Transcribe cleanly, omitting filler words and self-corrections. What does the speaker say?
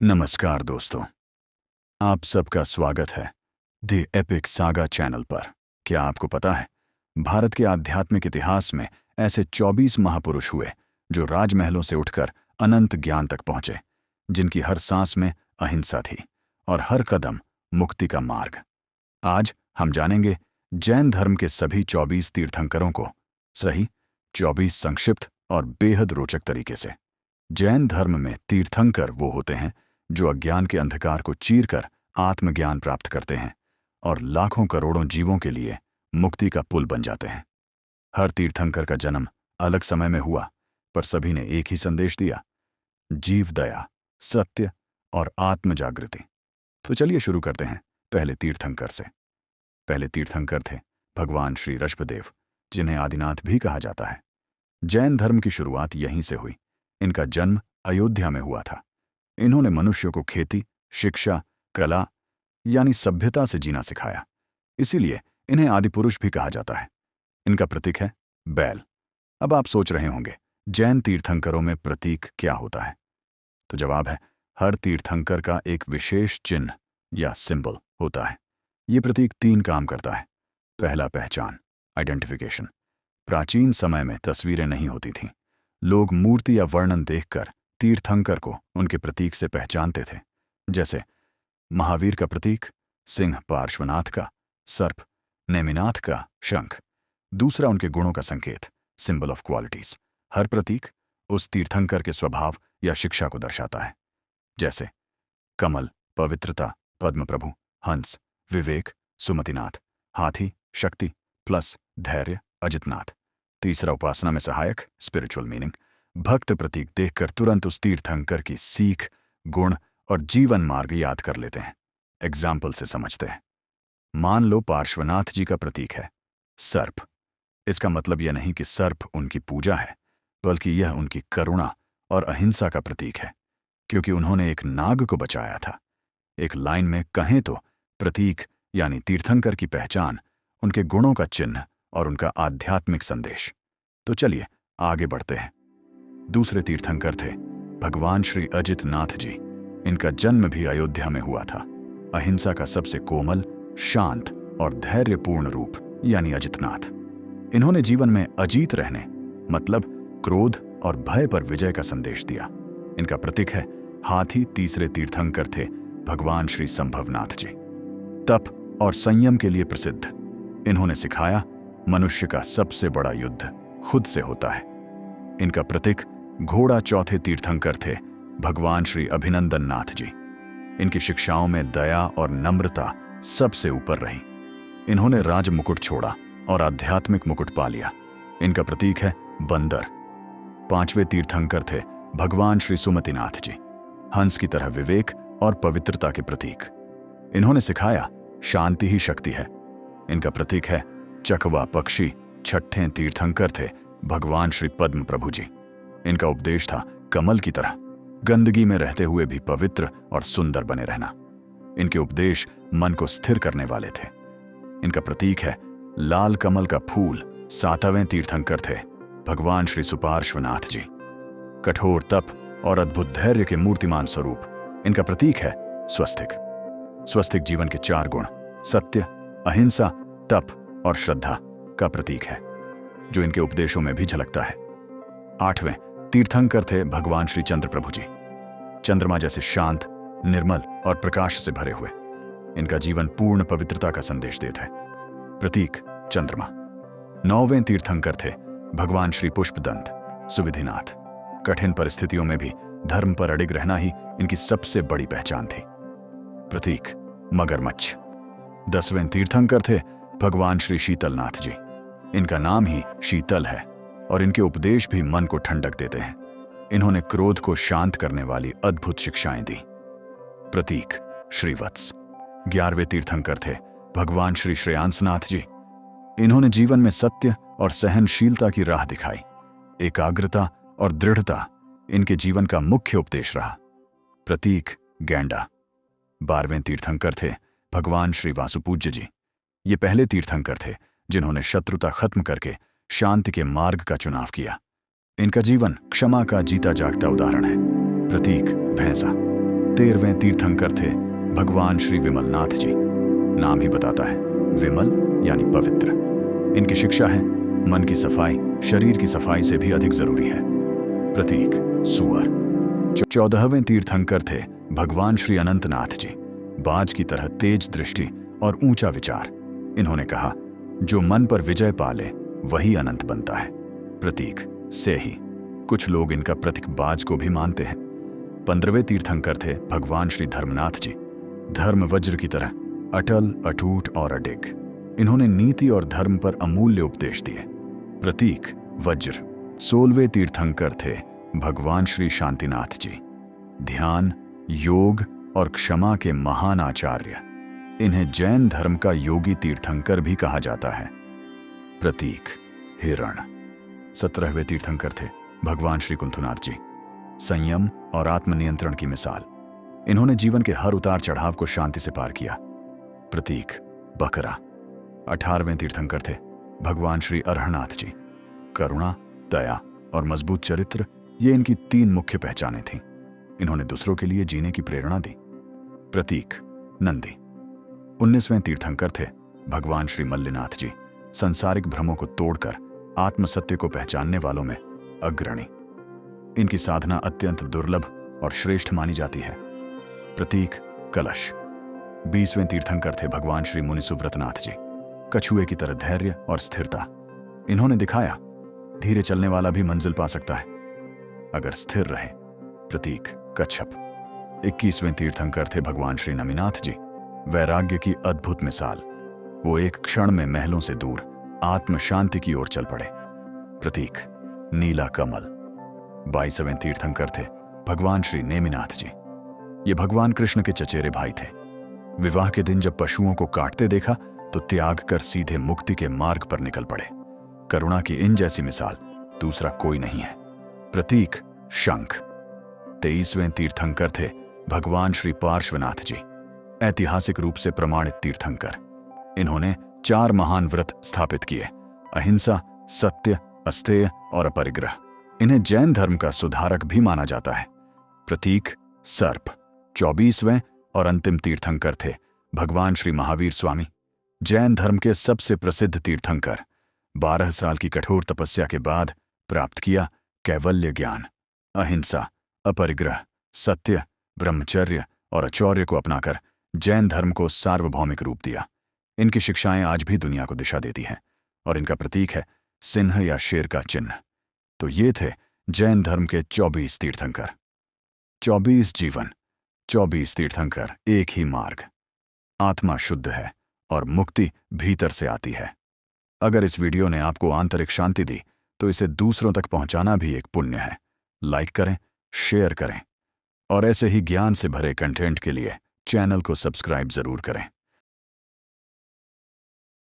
नमस्कार दोस्तों, आप सबका स्वागत है द एपिक सागा चैनल पर। क्या आपको पता है, भारत के आध्यात्मिक इतिहास में ऐसे 24 महापुरुष हुए जो राजमहलों से उठकर अनंत ज्ञान तक पहुंचे, जिनकी हर सांस में अहिंसा थी और हर कदम मुक्ति का मार्ग। आज हम जानेंगे जैन धर्म के सभी 24 तीर्थंकरों को सही 24 संक्षिप्त और बेहद रोचक तरीके से। जैन धर्म में तीर्थंकर वो होते हैं जो अज्ञान के अंधकार को चीरकर आत्मज्ञान प्राप्त करते हैं और लाखों करोड़ों जीवों के लिए मुक्ति का पुल बन जाते हैं। हर तीर्थंकर का जन्म अलग समय में हुआ, पर सभी ने एक ही संदेश दिया: जीव दया, सत्य और आत्म जागृति। तो चलिए शुरू करते हैं पहले तीर्थंकर से। पहले तीर्थंकर थे भगवान श्री ऋषभदेव, जिन्हें आदिनाथ भी कहा जाता है। जैन धर्म की शुरुआत यहीं से हुई। इनका जन्म अयोध्या में हुआ था। इन्होंने मनुष्यों को खेती, शिक्षा, कला यानी सभ्यता से जीना सिखाया। इसीलिए इन्हें आदिपुरुष भी कहा जाता है। इनका प्रतीक है बैल। अब आप सोच रहे होंगे, जैन तीर्थंकरों में प्रतीक क्या होता है? तो जवाब है, हर तीर्थंकर का एक विशेष चिन्ह या सिंबल होता है। ये प्रतीक 3 काम करता है। पहला, पहचान, आइडेंटिफिकेशन। प्राचीन समय में तस्वीरें नहीं होती थीं। लोग मूर्ति या वर्णन देखकर तीर्थंकर को उनके प्रतीक से पहचानते थे। जैसे महावीर का प्रतीक सिंह, पार्श्वनाथ का सर्प, नेमिनाथ का शंख। दूसरा, उनके गुणों का संकेत, सिंबल ऑफ क्वालिटीज। हर प्रतीक उस तीर्थंकर के स्वभाव या शिक्षा को दर्शाता है। जैसे कमल, पवित्रता, पद्म प्रभु, हंस, विवेक, सुमतिनाथ, हाथी, शक्ति, प्लस धैर्य, अजितनाथ। तीसरा, उपासना में सहायक, स्पिरिचुअल मीनिंग। भक्त प्रतीक देखकर तुरंत उस तीर्थंकर की सीख, गुण और जीवन मार्ग याद कर लेते हैं। एग्जाम्पल से समझते हैं। मान लो पार्श्वनाथ जी का प्रतीक है सर्प। इसका मतलब यह नहीं कि सर्प उनकी पूजा है, बल्कि यह उनकी करुणा और अहिंसा का प्रतीक है, क्योंकि उन्होंने एक नाग को बचाया था। एक लाइन में कहें तो प्रतीक यानी तीर्थंकर की पहचान, उनके गुणों का चिन्ह और उनका आध्यात्मिक संदेश। तो चलिए आगे बढ़ते हैं। दूसरे तीर्थंकर थे भगवान श्री अजितनाथ जी। इनका जन्म भी अयोध्या में हुआ था। अहिंसा का सबसे कोमल, शांत और धैर्यपूर्ण रूप यानी अजितनाथ। इन्होंने जीवन में अजीत रहने मतलब क्रोध और भय पर विजय का संदेश दिया। इनका प्रतीक है हाथी। तीसरे तीर्थंकर थे भगवान श्री संभवनाथ जी। तप और संयम के लिए प्रसिद्ध। इन्होंने सिखाया मनुष्य का सबसे बड़ा युद्ध खुद से होता है। इनका प्रतीक घोड़ा। चौथे तीर्थंकर थे भगवान श्री अभिनंदन नाथ जी। इनकी शिक्षाओं में दया और नम्रता सबसे ऊपर रही। इन्होंने राज मुकुट छोड़ा और आध्यात्मिक मुकुट पा लिया। इनका प्रतीक है बंदर। पांचवें तीर्थंकर थे भगवान श्री सुमतिनाथ जी। हंस की तरह विवेक और पवित्रता के प्रतीक। इन्होंने सिखाया शांति ही शक्ति है। इनका प्रतीक है चकवा पक्षी। छठे तीर्थंकर थे भगवान श्री पद्म प्रभु जी। इनका उपदेश था कमल की तरह गंदगी में रहते हुए भी पवित्र और सुंदर बने रहना। इनके उपदेश मन को स्थिर करने वाले थे। इनका प्रतीक है लाल कमल का फूल। सातवें तीर्थंकर थे भगवान श्री सुपार्श्वनाथ जी। कठोर तप और अद्भुत धैर्य के मूर्तिमान स्वरूप। इनका प्रतीक है स्वस्तिक। स्वस्तिक जीवन के 4 गुण, सत्य, अहिंसा, तप और श्रद्धा का प्रतीक है, जो इनके उपदेशों में भी झलकता है। 8वें तीर्थंकर थे भगवान श्री चंद्र प्रभु जी। चंद्रमा जैसे शांत, निर्मल और प्रकाश से भरे हुए। इनका जीवन पूर्ण पवित्रता का संदेश देता है। प्रतीक चंद्रमा। 9वें तीर्थंकर थे भगवान श्री पुष्पदंत, सुविधिनाथ। कठिन परिस्थितियों में भी धर्म पर अडिग रहना ही इनकी सबसे बड़ी पहचान थी। प्रतीक मगरमच्छ। 10वें तीर्थंकर थे भगवान श्री शीतलनाथ जी। इनका नाम ही शीतल है और इनके उपदेश भी मन को ठंडक देते हैं। इन्होंने क्रोध को शांत करने वाली अद्भुत शिक्षाएं दी। प्रतीक श्रीवत्स। 11वें तीर्थंकर थे भगवान श्री श्रेयांसनाथ जी। इन्होंने जीवन में सत्य और सहनशीलता की राह दिखाई। एकाग्रता और दृढ़ता इनके जीवन का मुख्य उपदेश रहा। प्रतीक गैंडा। 12वें तीर्थंकर थे भगवान श्री वासुपूज्य जी। ये पहले तीर्थंकर थे जिन्होंने शत्रुता खत्म करके शांति के मार्ग का चुनाव किया। इनका जीवन क्षमा का जीता जागता उदाहरण है। प्रतीक भैंसा। 13वें तीर्थंकर थे भगवान श्री विमलनाथ जी। नाम ही बताता है, विमल यानी पवित्र। इनकी शिक्षा है, मन की सफाई शरीर की सफाई से भी अधिक जरूरी है। प्रतीक सुअर। 14वें तीर्थंकर थे भगवान श्री अनंतनाथ जी। बाज की तरह तेज दृष्टि और ऊंचा विचार। इन्होंने कहा, जो मन पर विजय पाले वही अनंत बनता है। प्रतीक से ही। कुछ लोग इनका प्रतीक बाज को भी मानते हैं। 15वें तीर्थंकर थे भगवान श्री धर्मनाथ जी। धर्म वज्र की तरह अटल, अटूट और अडिग। इन्होंने नीति और धर्म पर अमूल्य उपदेश दिए। प्रतीक वज्र। 16वें तीर्थंकर थे भगवान श्री शांतिनाथ जी। ध्यान, योग और क्षमा के महान आचार्य। इन्हें जैन धर्म का योगी तीर्थंकर भी कहा जाता है। प्रतीक हिरण। 17वें तीर्थंकर थे भगवान श्री कुंथुनाथ जी। संयम और आत्मनियंत्रण की मिसाल। इन्होंने जीवन के हर उतार चढ़ाव को शांति से पार किया। प्रतीक बकरा। 18वें तीर्थंकर थे भगवान श्री अरहनाथ जी। करुणा, दया और मजबूत चरित्र, ये इनकी 3 मुख्य पहचानें थीं। इन्होंने दूसरों के लिए जीने की प्रेरणा दी। प्रतीक नंदी। 19वें तीर्थंकर थे भगवान श्री मल्लिनाथ जी। संसारिक भ्रमों को तोड़कर आत्म सत्य को पहचानने वालों में अग्रणी। इनकी साधना अत्यंत दुर्लभ और श्रेष्ठ मानी जाती है। प्रतीक कलश। 20वें तीर्थंकर थे भगवान श्री मुनि सुव्रतनाथ जी। कछुए की तरह धैर्य और स्थिरता। इन्होंने दिखाया, धीरे चलने वाला भी मंजिल पा सकता है अगर स्थिर रहे। प्रतीक कच्छप। 21वें तीर्थंकर थे भगवान श्री नमिनाथ जी। वैराग्य की अद्भुत मिसाल। वो एक क्षण में महलों से दूर आत्म शांति की ओर चल पड़े। प्रतीक नीला कमल। 22वें तीर्थंकर थे भगवान श्री नेमिनाथ जी। ये भगवान कृष्ण के चचेरे भाई थे। विवाह के दिन जब पशुओं को काटते देखा तो त्याग कर सीधे मुक्ति के मार्ग पर निकल पड़े। करुणा की इन जैसी मिसाल दूसरा कोई नहीं है। प्रतीक शंख। 23वें तीर्थंकर थे भगवान श्री पार्श्वनाथ जी। ऐतिहासिक रूप से प्रमाणित तीर्थंकर। इन्होंने 4 महान व्रत स्थापित किए: अहिंसा, सत्य, अस्तेय और अपरिग्रह। इन्हें जैन धर्म का सुधारक भी माना जाता है। प्रतीक सर्प। 24वें और अंतिम तीर्थंकर थे भगवान श्री महावीर स्वामी। जैन धर्म के सबसे प्रसिद्ध तीर्थंकर। 12 साल की कठोर तपस्या के बाद प्राप्त किया कैवल्य ज्ञान। अहिंसा, अपरिग्रह, सत्य, ब्रह्मचर्य और अचौर्य को अपनाकर जैन धर्म को सार्वभौमिक रूप दिया। इनकी शिक्षाएं आज भी दुनिया को दिशा देती हैं और इनका प्रतीक है सिंह या शेर का चिन्ह। तो ये थे जैन धर्म के 24 तीर्थंकर। 24 जीवन, 24 तीर्थंकर, एक ही मार्ग। आत्मा शुद्ध है और मुक्ति भीतर से आती है। अगर इस वीडियो ने आपको आंतरिक शांति दी तो इसे दूसरों तक पहुंचाना भी एक पुण्य है। लाइक करें, शेयर करें और ऐसे ही ज्ञान से भरे कंटेंट के लिए चैनल को सब्सक्राइब जरूर करें।